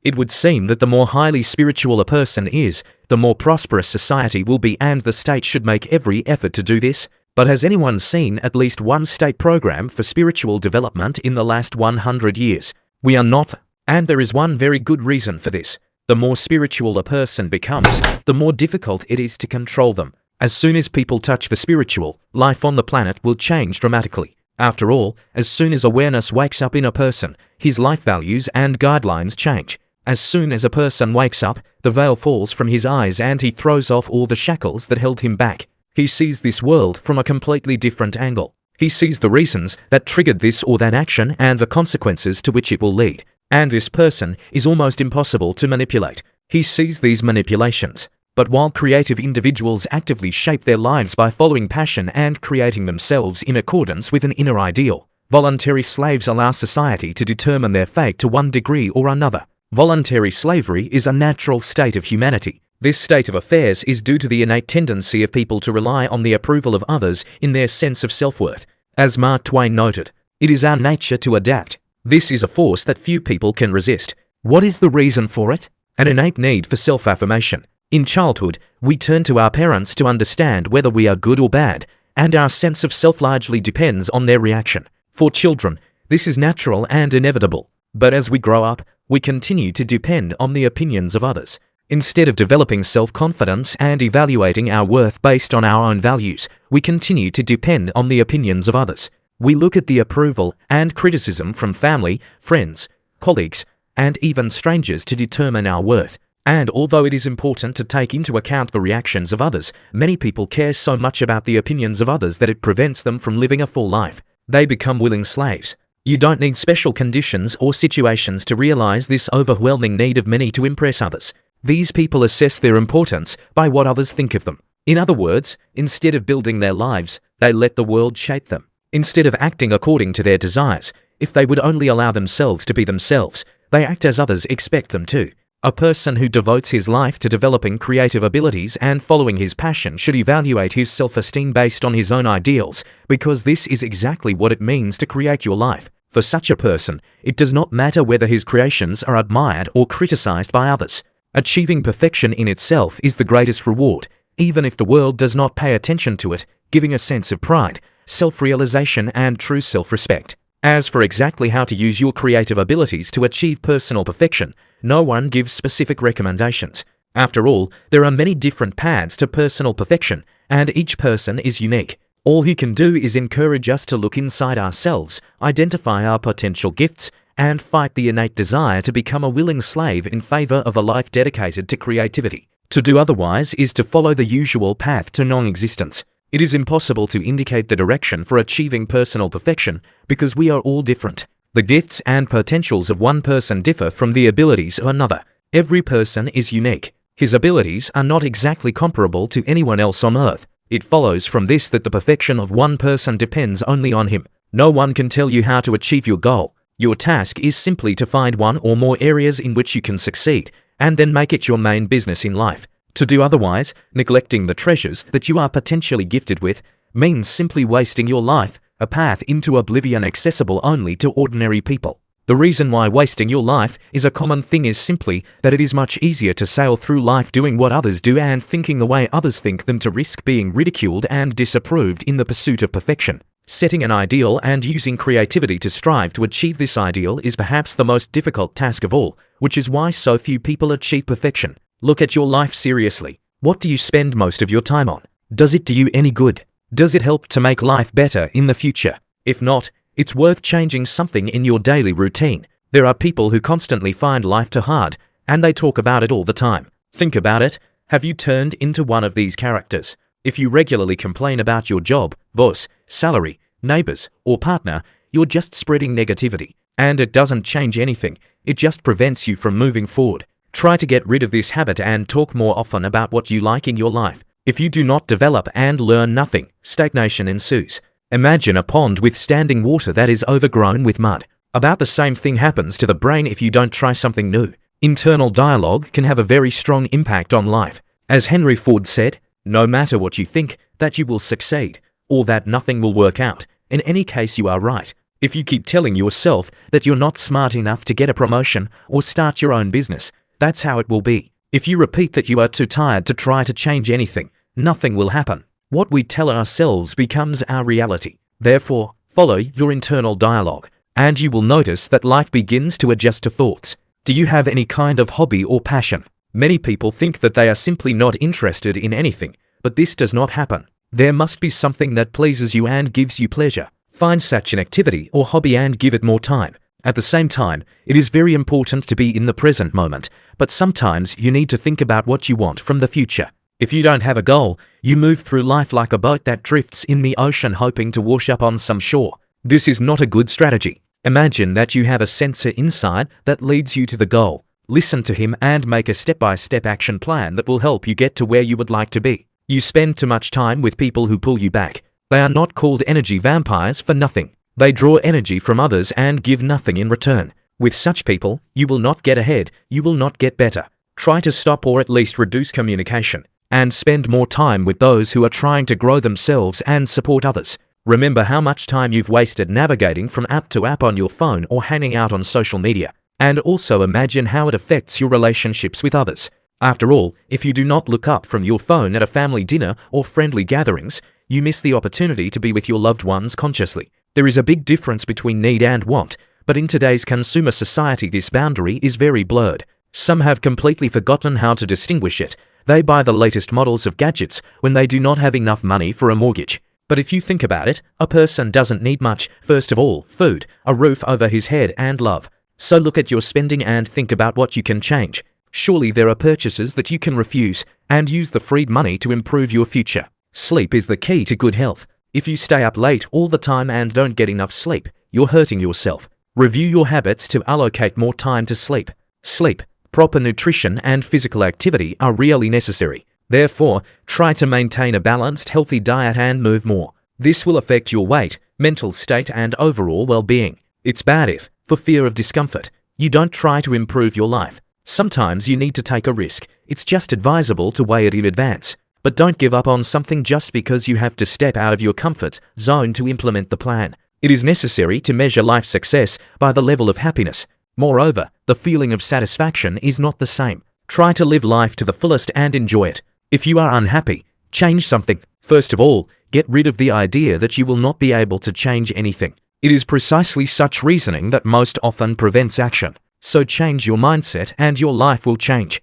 It would seem that the more highly spiritual a person is, the more prosperous society will be, and the state should make every effort to do this. But has anyone seen at least one state program for spiritual development in the last 100 years? We are not, and there is one very good reason for this. The more spiritual a person becomes, the more difficult it is to control them. As soon as people touch the spiritual, life on the planet will change dramatically. After all, as soon as awareness wakes up in a person, his life values and guidelines change. As soon as a person wakes up, the veil falls from his eyes and he throws off all the shackles that held him back. He sees this world from a completely different angle. He sees the reasons that triggered this or that action and the consequences to which it will lead. And this person is almost impossible to manipulate. He sees these manipulations. But while creative individuals actively shape their lives by following passion and creating themselves in accordance with an inner ideal, voluntary slaves allow society to determine their fate to one degree or another. Voluntary slavery is a natural state of humanity. This state of affairs is due to the innate tendency of people to rely on the approval of others in their sense of self-worth. As Mark Twain noted, it is our nature to adapt. This is a force that few people can resist. What is the reason for it? An innate need for self-affirmation. In childhood, we turn to our parents to understand whether we are good or bad, and our sense of self largely depends on their reaction. For children, this is natural and inevitable. But as we grow up, we continue to depend on the opinions of others. Instead of developing self-confidence and evaluating our worth based on our own values, we continue to depend on the opinions of others. We look at the approval and criticism from family, friends, colleagues, and even strangers to determine our worth. And although it is important to take into account the reactions of others, many people care so much about the opinions of others that it prevents them from living a full life. They become willing slaves. You don't need special conditions or situations to realize this overwhelming need of many to impress others. These people assess their importance by what others think of them. In other words, instead of building their lives, they let the world shape them. Instead of acting according to their desires, if they would only allow themselves to be themselves, they act as others expect them to. A person who devotes his life to developing creative abilities and following his passion should evaluate his self-esteem based on his own ideals, because this is exactly what it means to create your life. For such a person, it does not matter whether his creations are admired or criticized by others. Achieving perfection in itself is the greatest reward, even if the world does not pay attention to it, giving a sense of pride, self-realization, and true self-respect. As for exactly how to use your creative abilities to achieve personal perfection, no one gives specific recommendations. After all, there are many different paths to personal perfection, and each person is unique. All he can do is encourage us to look inside ourselves, identify our potential gifts, and fight the innate desire to become a willing slave in favor of a life dedicated to creativity. To do otherwise is to follow the usual path to non-existence. It is impossible to indicate the direction for achieving personal perfection because we are all different. The gifts and potentials of one person differ from the abilities of another. Every person is unique. His abilities are not exactly comparable to anyone else on earth. It follows from this that the perfection of one person depends only on him. No one can tell you how to achieve your goal. Your task is simply to find one or more areas in which you can succeed, and then make it your main business in life. To do otherwise, neglecting the treasures that you are potentially gifted with, means simply wasting your life, a path into oblivion accessible only to ordinary people. The reason why wasting your life is a common thing is simply that it is much easier to sail through life doing what others do and thinking the way others think than to risk being ridiculed and disapproved in the pursuit of perfection. Setting an ideal and using creativity to strive to achieve this ideal is perhaps the most difficult task of all, which is why so few people achieve perfection. Look at your life seriously. What do you spend most of your time on? Does it do you any good? Does it help to make life better in the future? If not, it's worth changing something in your daily routine. There are people who constantly find life too hard, and they talk about it all the time. Think about it. Have you turned into one of these characters? If you regularly complain about your job, boss, salary, neighbors, or partner, you're just spreading negativity. And it doesn't change anything. It just prevents you from moving forward. Try to get rid of this habit and talk more often about what you like in your life. If you do not develop and learn nothing, stagnation ensues. Imagine a pond with standing water that is overgrown with mud. About the same thing happens to the brain if you don't try something new. Internal dialogue can have a very strong impact on life. As Henry Ford said, no matter what you think, that you will succeed, or that nothing will work out. In any case, you are right. If you keep telling yourself that you're not smart enough to get a promotion or start your own business, that's how it will be. If you repeat that you are too tired to try to change anything, nothing will happen. What we tell ourselves becomes our reality. Therefore, follow your internal dialogue, and you will notice that life begins to adjust to thoughts. Do you have any kind of hobby or passion? Many people think that they are simply not interested in anything, but this does not happen. There must be something that pleases you and gives you pleasure. Find such an activity or hobby and give it more time. At the same time, it is very important to be in the present moment, but sometimes you need to think about what you want from the future. If you don't have a goal, you move through life like a boat that drifts in the ocean hoping to wash up on some shore. This is not a good strategy. Imagine that you have a sensor inside that leads you to the goal. Listen to him and make a step-by-step action plan that will help you get to where you would like to be. You spend too much time with people who pull you back. They are not called energy vampires for nothing. They draw energy from others and give nothing in return. With such people, you will not get ahead, you will not get better. Try to stop or at least reduce communication, and spend more time with those who are trying to grow themselves and support others. Remember how much time you've wasted navigating from app to app on your phone or hanging out on social media. And also imagine how it affects your relationships with others. After all, if you do not look up from your phone at a family dinner or friendly gatherings, you miss the opportunity to be with your loved ones consciously. There is a big difference between need and want, but in today's consumer society this boundary is very blurred. Some have completely forgotten how to distinguish it. They buy the latest models of gadgets when they do not have enough money for a mortgage. But if you think about it, a person doesn't need much. First of all, food, a roof over his head, and love. So look at your spending and think about what you can change. Surely there are purchases that you can refuse and use the freed money to improve your future. Sleep is the key to good health. If you stay up late all the time and don't get enough sleep, you're hurting yourself. Review your habits to allocate more time to sleep. Sleep, proper nutrition, and physical activity are really necessary. Therefore, try to maintain a balanced, healthy diet and move more. This will affect your weight, mental state, and overall well-being. It's bad if, for fear of discomfort, you don't try to improve your life. Sometimes you need to take a risk. It's just advisable to weigh it in advance. But don't give up on something just because you have to step out of your comfort zone to implement the plan. It is necessary to measure life success by the level of happiness. Moreover, the feeling of satisfaction is not the same. Try to live life to the fullest and enjoy it. If you are unhappy, change something. First of all, get rid of the idea that you will not be able to change anything. It is precisely such reasoning that most often prevents action. So change your mindset and your life will change.